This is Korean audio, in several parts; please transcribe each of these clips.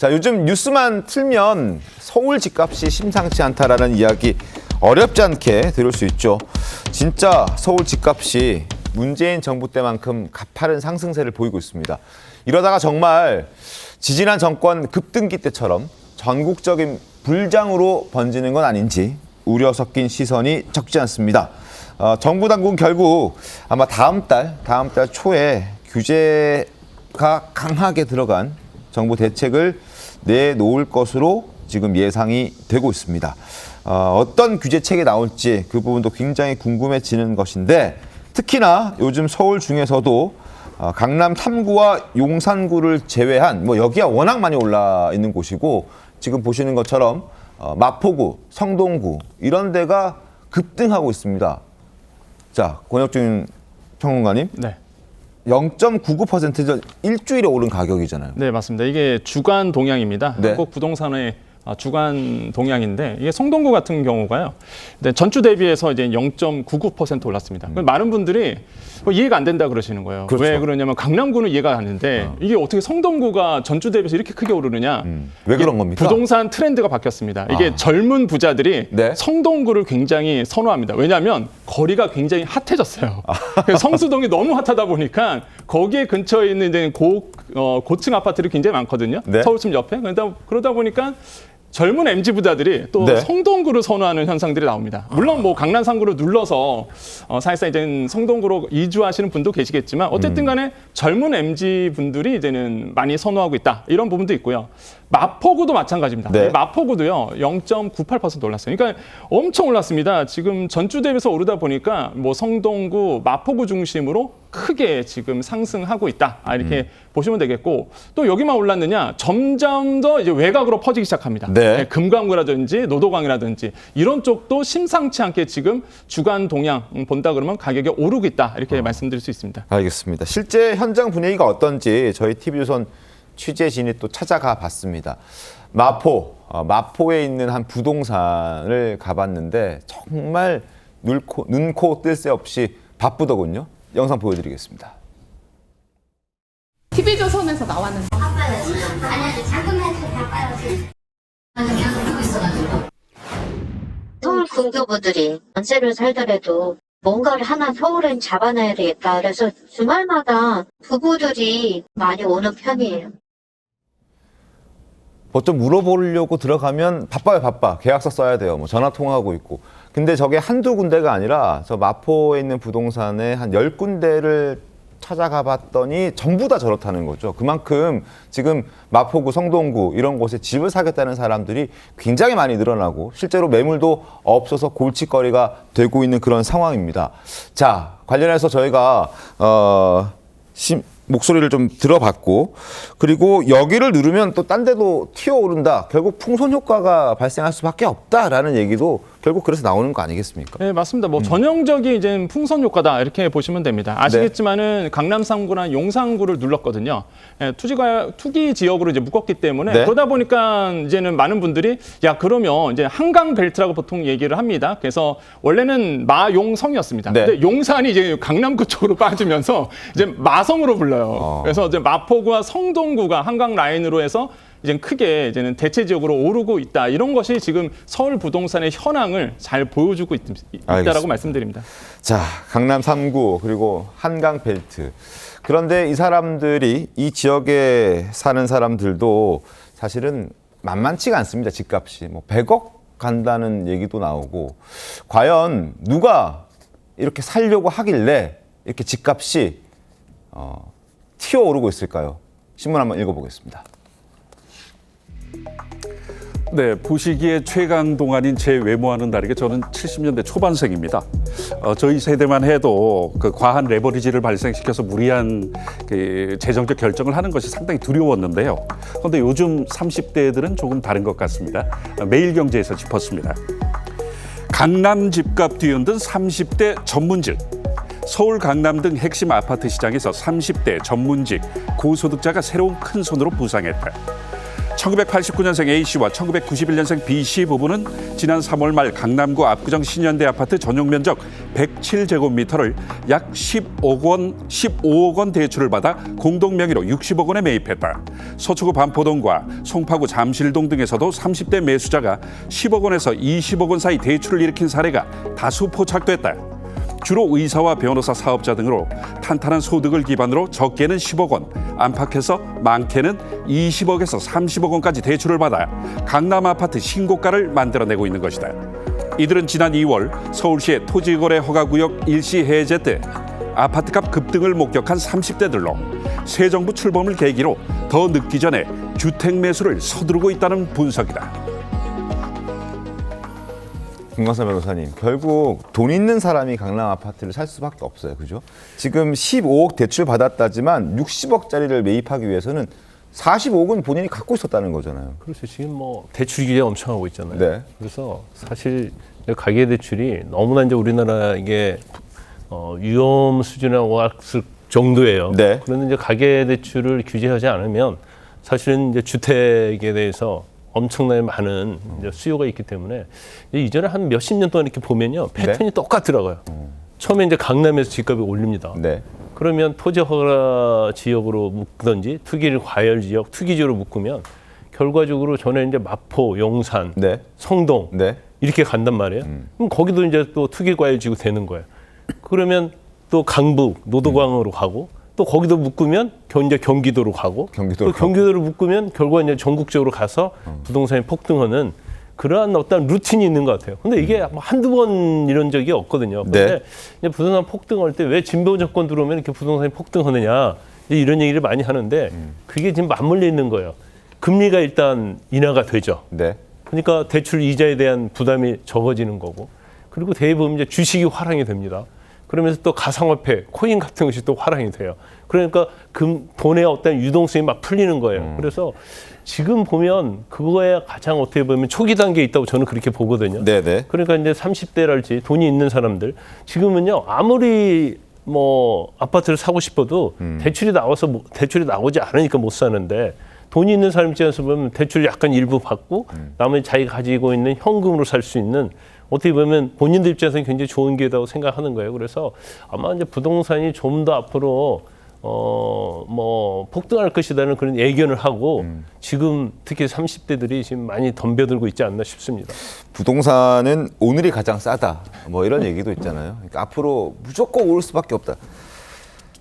자, 요즘 뉴스만 틀면 서울 집값이 심상치 않다라는 이야기 어렵지 않게 들을 수 있죠. 진짜 서울 집값이 문재인 정부 때만큼 가파른 상승세를 보이고 있습니다. 이러다가 정말 지지난 정권 급등기 때처럼 전국적인 불장으로 번지는 건 아닌지 우려 섞인 시선이 적지 않습니다. 정부 당국은 결국 아마 다음 달 초에 규제가 강하게 들어간 정부 대책을 내놓을 것으로 지금 예상이 되고 있습니다. 어떤 규제책이 나올지 그 부분도 굉장히 궁금해지는 것인데 특히나 요즘 서울 중에서도 강남 3구와 용산구를 제외한 여기가 워낙 많이 올라 있는 곳이고 지금 보시는 것처럼 마포구, 성동구 이런 데가 급등하고 있습니다. 자, 권혁준 평론가님. 네. 0.99% 일주일에 오른 가격이잖아요. 네, 맞습니다. 이게 주간 동향입니다. 네. 한국 부동산의 주간 동향인데 이게 성동구 같은 경우가요. 네, 전주 대비해서 이제 0.99% 올랐습니다. 많은 분들이 이해가 안 된다 그러시는 거예요. 그렇죠. 왜 그러냐면 강남구는 이해가 안 되는데 이게 어떻게 성동구가 전주 대비해서 이렇게 크게 오르느냐? 왜 그런 겁니까? 부동산 트렌드가 바뀌었습니다. 이게 젊은 부자들이 네. 성동구를 굉장히 선호합니다. 왜냐하면 거리가 굉장히 핫해졌어요. 그래서 성수동이 너무 핫하다 보니까 거기에 근처에 있는 이제 고층 아파트들이 굉장히 많거든요. 네. 서울숲 옆에. 그러다 보니까 젊은 MZ 부자들이 또 네. 성동구를 선호하는 현상들이 나옵니다. 물론 강남 3구를 눌러서 사실상 이제는 성동구로 이주하시는 분도 계시겠지만 어쨌든 간에 젊은 MZ 분들이 이제는 많이 선호하고 있다. 이런 부분도 있고요. 마포구도 마찬가지입니다. 네. 마포구도요. 0.98% 올랐어요. 그러니까 엄청 올랐습니다. 지금 전주 대비해서 오르다 보니까 성동구, 마포구 중심으로 크게 지금 상승하고 있다. 이렇게 보시면 되겠고 또 여기만 올랐느냐? 점점 더 이제 외곽으로 퍼지기 시작합니다. 네. 금강구라든지 노도강이라든지 이런 쪽도 심상치 않게 지금 주간 동향 본다 그러면 가격이 오르고 있다. 이렇게 말씀드릴 수 있습니다. 알겠습니다. 실제 현장 분위기가 어떤지 저희 TV조선 취재진이 또 찾아가 봤습니다. 마포에 있는 한 부동산을 가봤는데 정말 눈코 뜰 새 없이 바쁘더군요. 영상 보여드리겠습니다. TV조선에서 나왔는데 서울 공교부들이 전세를 살더라도 뭔가를 하나 서울엔 잡아놔야 되겠다. 그래서 주말마다 부부들이 많이 오는 편이에요. 좀 물어보려고 들어가면 바빠. 계약서 써야 돼요. 전화 통화하고 있고. 근데 저게 한두 군데가 아니라 저 마포에 있는 부동산에 한 10군데를 찾아가 봤더니 전부 다 저렇다는 거죠. 그만큼 지금 마포구, 성동구 이런 곳에 집을 사겠다는 사람들이 굉장히 많이 늘어나고 실제로 매물도 없어서 골칫거리가 되고 있는 그런 상황입니다. 자, 관련해서 저희가 목소리를 좀 들어봤고 그리고 여기를 누르면 또 딴 데도 튀어오른다. 결국 풍선 효과가 발생할 수밖에 없다라는 얘기도 결국 그래서 나오는 거 아니겠습니까? 네, 맞습니다. 전형적인 이제 풍선 효과다 이렇게 보시면 됩니다. 아시겠지만은 강남 3구나 용산구를 눌렀거든요. 투기 지역으로 이제 묶었기 때문에 네. 그러다 보니까 이제는 많은 분들이 그러면 이제 한강 벨트라고 보통 얘기를 합니다. 그래서 원래는 마용성이었습니다. 네. 근데 용산이 이제 강남구 쪽으로 빠지면서 이제 마성으로 불러요. 그래서 이제 마포구와 성동구가 한강 라인으로 해서 이제 크게 이제는 대체 지역으로 오르고 있다. 이런 것이 지금 서울 부동산의 현황을 잘 보여주고 있다라고 말씀드립니다. 자, 강남 3구 그리고 한강 벨트. 그런데 이 사람들이 이 지역에 사는 사람들도 사실은 만만치가 않습니다. 집값이 100억 간다는 얘기도 나오고 과연 누가 이렇게 살려고 하길래 이렇게 집값이 튀어오르고 있을까요? 신문 한번 읽어보겠습니다. 네, 보시기에 최강동안인 제 외모와는 다르게 저는 70년대 초반생입니다. 저희 세대만 해도 그 과한 레버리지를 발생시켜서 무리한 그 재정적 결정을 하는 것이 상당히 두려웠는데요. 그런데 요즘 30대들은 조금 다른 것 같습니다. 매일경제에서 짚었습니다. 강남 집값 뒤흔든 30대 전문직. 서울, 강남 등 핵심 아파트 시장에서 30대 전문직, 고소득자가 새로운 큰 손으로 부상했다. 1989년생 A씨와 1991년생 B씨 부부는 지난 3월 말 강남구 압구정 신현대 아파트 전용 면적 107제곱미터를 약 15억 원 대출을 받아 공동 명의로 60억 원에 매입했다. 서초구 반포동과 송파구 잠실동 등에서도 30대 매수자가 10억 원에서 20억 원 사이 대출을 일으킨 사례가 다수 포착됐다. 주로 의사와 변호사, 사업자 등으로 탄탄한 소득을 기반으로 적게는 10억 원, 안팎에서 많게는 20억에서 30억 원까지 대출을 받아 강남 아파트 신고가를 만들어내고 있는 것이다. 이들은 지난 2월 서울시의 토지거래 허가구역 일시 해제 때 아파트값 급등을 목격한 30대들로 새 정부 출범을 계기로 더 늦기 전에 주택 매수를 서두르고 있다는 분석이다. 김광선 변호사님, 결국 돈 있는 사람이 강남 아파트를 살 수밖에 없어요. 그죠? 지금 15억 대출 받았다지만 60억짜리를 매입하기 위해서는 45억은 본인이 갖고 있었다는 거잖아요. 그렇죠. 지금 뭐 대출 규제 엄청 하고 있잖아요. 네. 그래서 사실 가계 대출이 너무나 이제 우리나라 이게 위험 수준에 왔을 정도예요. 네. 그런데 이제 가계 대출을 규제하지 않으면 사실은 이제 주택에 대해서 엄청나게 많은 이제 수요가 있기 때문에 이전에 한 몇십 년 동안 이렇게 보면요 패턴이 똑같더라고요. 처음에 이제 강남에서 집값이 올립니다. 네. 그러면 토지 허가 지역으로 묶든지 투기 과열 지역, 투기 지역으로 묶으면 결과적으로 전에 이제 마포, 용산, 네. 성동 네. 이렇게 간단 말이에요. 그럼 거기도 이제 또 투기 과열 지구 되는 거예요. 그러면 또 강북, 노도광으로 가고 또 거기도 묶으면 이제 경기도로 가고 경기도로 또 경기도로 묶으면 결과 이제 전국적으로 가서 부동산이 폭등하는 그러한 어떤 루틴이 있는 것 같아요. 근데 이게 뭐 한두 번 이런 적이 없거든요. 그런데 네. 이제 부동산 폭등할 때 왜 진보 정권 들어오면 이렇게 부동산이 폭등하느냐 이런 얘기를 많이 하는데 그게 지금 맞물려 있는 거예요. 금리가 일단 인하가 되죠. 네. 그러니까 대출 이자에 대한 부담이 적어지는 거고 그리고 대부분 이제 주식이 화랑이 됩니다. 그러면서 또 가상화폐, 코인 같은 것이 또 화랑이 돼요. 그러니까 돈의 어떤 유동성이 막 풀리는 거예요. 그래서 지금 보면 그거에 가장 어떻게 보면 초기 단계에 있다고 저는 그렇게 보거든요. 네네. 그러니까 이제 30대랄지 돈이 있는 사람들 지금은요 아무리 뭐 아파트를 사고 싶어도 대출이 나오지 않으니까 못 사는데 돈이 있는 사람 입장에서 보면 대출 약간 일부 받고 나머지 자기가 가지고 있는 현금으로 살 수 있는 어떻게 보면 본인들 입장에서는 굉장히 좋은 기회라고 생각하는 거예요. 그래서 아마 이제 부동산이 좀 더 앞으로 뭐 폭등할 것이라는 그런 예견을 하고 지금 특히 30대들이 지금 많이 덤벼들고 있지 않나 싶습니다. 부동산은 오늘이 가장 싸다. 뭐 이런 얘기도 있잖아요. 그러니까 앞으로 무조건 오를 수밖에 없다.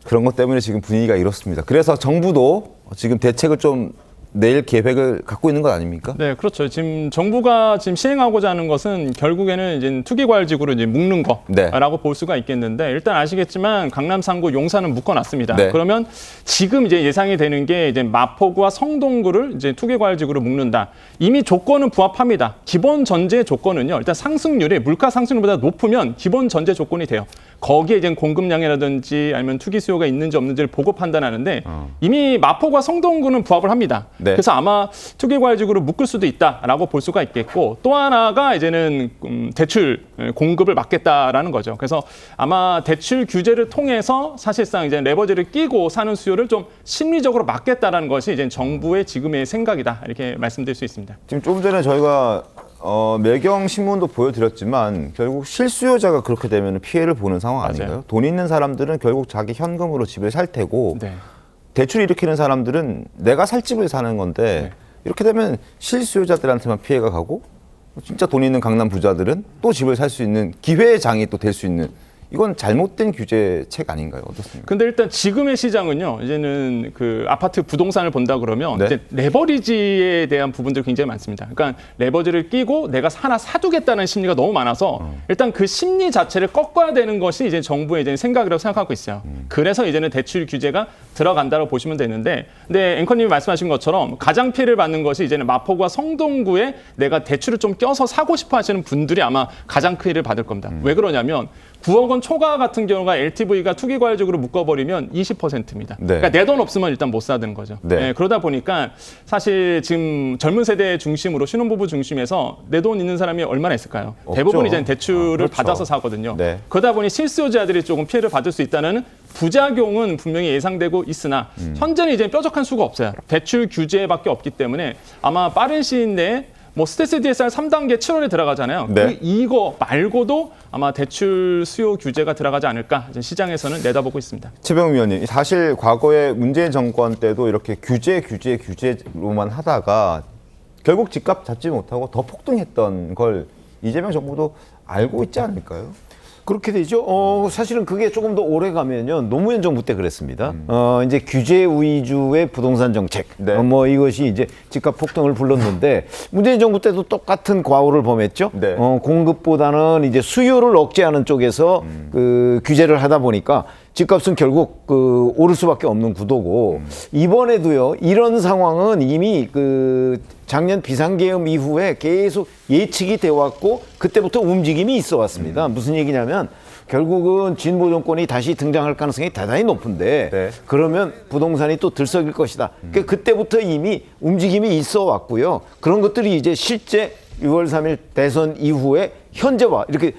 그런 것 때문에 지금 분위기가 이렇습니다. 그래서 정부도 지금 대책을 좀 낼 계획을 갖고 있는 것 아닙니까? 네, 그렇죠. 지금 정부가 지금 시행하고자 하는 것은 결국에는 이제 투기과열지구로 이제 묶는 거라고 볼 수가 있겠는데 일단 아시겠지만 강남, 상구, 용산은 묶어놨습니다. 네. 그러면 지금 이제 예상이 되는 게 이제 마포구와 성동구를 이제 투기과열지구로 묶는다. 이미 조건은 부합합니다. 기본 전제 조건은요. 일단 상승률이 물가 상승률보다 높으면 기본 전제 조건이 돼요. 거기에 이제 공급량이라든지 아니면 투기 수요가 있는지 없는지를 보고 판단하는데 이미 마포구와 성동구는 부합을 합니다. 네. 그래서 아마 투기과열지구로 묶을 수도 있다라고 볼 수가 있겠고 또 하나가 이제는 대출 공급을 막겠다라는 거죠. 그래서 아마 대출 규제를 통해서 사실상 이제 레버리지를 끼고 사는 수요를 좀 심리적으로 막겠다라는 것이 이제 정부의 지금의 생각이다 이렇게 말씀드릴 수 있습니다. 지금 좀 전에 저희가 매경 신문도 보여드렸지만 결국 실수요자가 그렇게 되면 피해를 보는 상황 아닌가요? 맞아요. 돈 있는 사람들은 결국 자기 현금으로 집을 살 테고 네. 대출 일으키는 사람들은 내가 살 집을 사는 건데 네. 이렇게 되면 실수요자들한테만 피해가 가고 진짜 돈 있는 강남 부자들은 또 집을 살 수 있는 기회의 장이 또 될 수 있는 이건 잘못된 규제책 아닌가요? 어떻습니까? 근데 일단 지금의 시장은요, 이제는 그 아파트 부동산을 본다 그러면 네. 이제 레버리지에 대한 부분들이 굉장히 많습니다. 그러니까 레버리지를 끼고 내가 하나 사두겠다는 심리가 너무 많아서 일단 그 심리 자체를 꺾어야 되는 것이 이제 정부의 이제 생각이라고 생각하고 있어요. 그래서 이제는 대출 규제가 들어간다고 보시면 되는데, 근데 앵커님이 말씀하신 것처럼 가장 피해를 받는 것이 이제는 마포구와 성동구에 내가 대출을 좀 껴서 사고 싶어 하시는 분들이 아마 가장 피해를 받을 겁니다. 왜 그러냐면 9억 원 초과 같은 경우가 LTV가 투기과열적으로 묶어버리면 20%입니다. 네. 그러니까 내 돈 없으면 일단 못 사는 거죠. 네. 네, 그러다 보니까 사실 지금 젊은 세대 중심으로 신혼부부 중심에서 내 돈 있는 사람이 얼마나 있을까요? 없죠. 대부분 이제 대출을 그렇죠. 받아서 사거든요. 네. 그러다 보니 실수요자들이 조금 피해를 받을 수 있다는 부작용은 분명히 예상되고 있으나 현재는 이제 뾰족한 수가 없어요. 대출 규제밖에 없기 때문에 아마 빠른 시일 내에 뭐 스트레스 DSR 3단계 7월에 들어가잖아요. 네. 이거 말고도 아마 대출 수요 규제가 들어가지 않을까 이제 시장에서는 내다보고 있습니다. 최병우 위원님, 사실 과거에 문재인 정권 때도 이렇게 규제로만 하다가 결국 집값 잡지 못하고 더 폭등했던 걸 이재명 정부도 알고 있지 않을까요? 그렇게 되죠. 사실은 그게 조금 더 오래 가면요. 노무현 정부 때 그랬습니다. 이제 규제 위주의 부동산 정책. 네. 뭐 이것이 이제 집값 폭등을 불렀는데 문재인 정부 때도 똑같은 과오를 범했죠. 네. 공급보다는 이제 수요를 억제하는 쪽에서 그 규제를 하다 보니까 집값은 결국 그 오를 수밖에 없는 구도고 이번에도요. 이런 상황은 이미 그 작년 비상계엄 이후에 계속 예측이 돼 왔고 그때부터 움직임이 있어 왔습니다. 무슨 얘기냐면 결국은 진보 정권이 다시 등장할 가능성이 대단히 높은데 네. 그러면 부동산이 또 들썩일 것이다. 그러니까 그때부터 이미 움직임이 있어 왔고요. 그런 것들이 이제 실제 6월 3일 대선 이후에 현재와 이렇게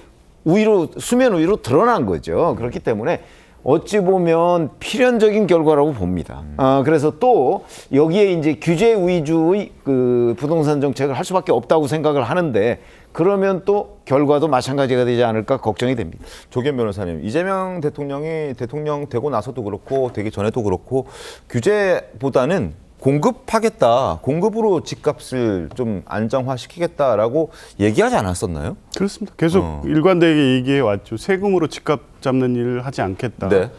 수면 위로 드러난 거죠. 그렇기 때문에 어찌 보면 필연적인 결과라고 봅니다. 그래서 또 여기에 이제 규제 위주의 그 부동산 정책을 할 수밖에 없다고 생각을 하는데 그러면 또 결과도 마찬가지가 되지 않을까 걱정이 됩니다. 조계현 변호사님, 이재명 대통령이 대통령 되고 나서도 그렇고 되기 전에도 그렇고 규제보다는 공급하겠다, 공급으로 집값을 좀 안정화시키겠다라고 얘기하지 않았었나요? 그렇습니다. 계속 일관되게 얘기해 왔죠. 세금으로 집값 잡는 일을 하지 않겠다. 네.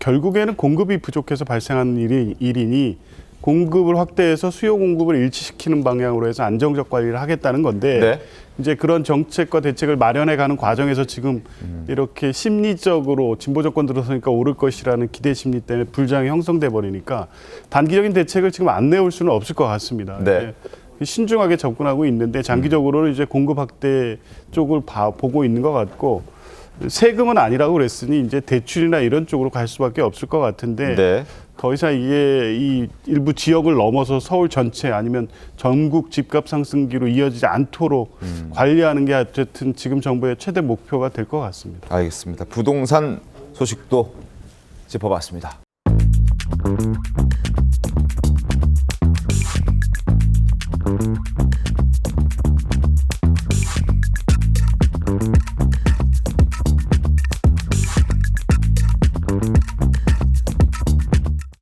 결국에는 공급이 부족해서 발생하는 일이니 공급을 확대해서 수요 공급을 일치시키는 방향으로 해서 안정적 관리를 하겠다는 건데 네. 이제 그런 정책과 대책을 마련해가는 과정에서 지금 이렇게 심리적으로 진보 정권 들어서니까 오를 것이라는 기대 심리 때문에 불장이 형성돼 버리니까 단기적인 대책을 지금 안 내올 수는 없을 것 같습니다. 네. 신중하게 접근하고 있는데 장기적으로는 이제 공급 확대 쪽을 보고 있는 것 같고 세금은 아니라고 그랬으니 이제 대출이나 이런 쪽으로 갈 수밖에 없을 것 같은데 네. 더 이상 이게 이 일부 지역을 넘어서 서울 전체 아니면 전국 집값 상승기로 이어지지 않도록 관리하는 게 어쨌든 지금 정부의 최대 목표가 될 것 같습니다. 알겠습니다. 부동산 소식도 짚어봤습니다.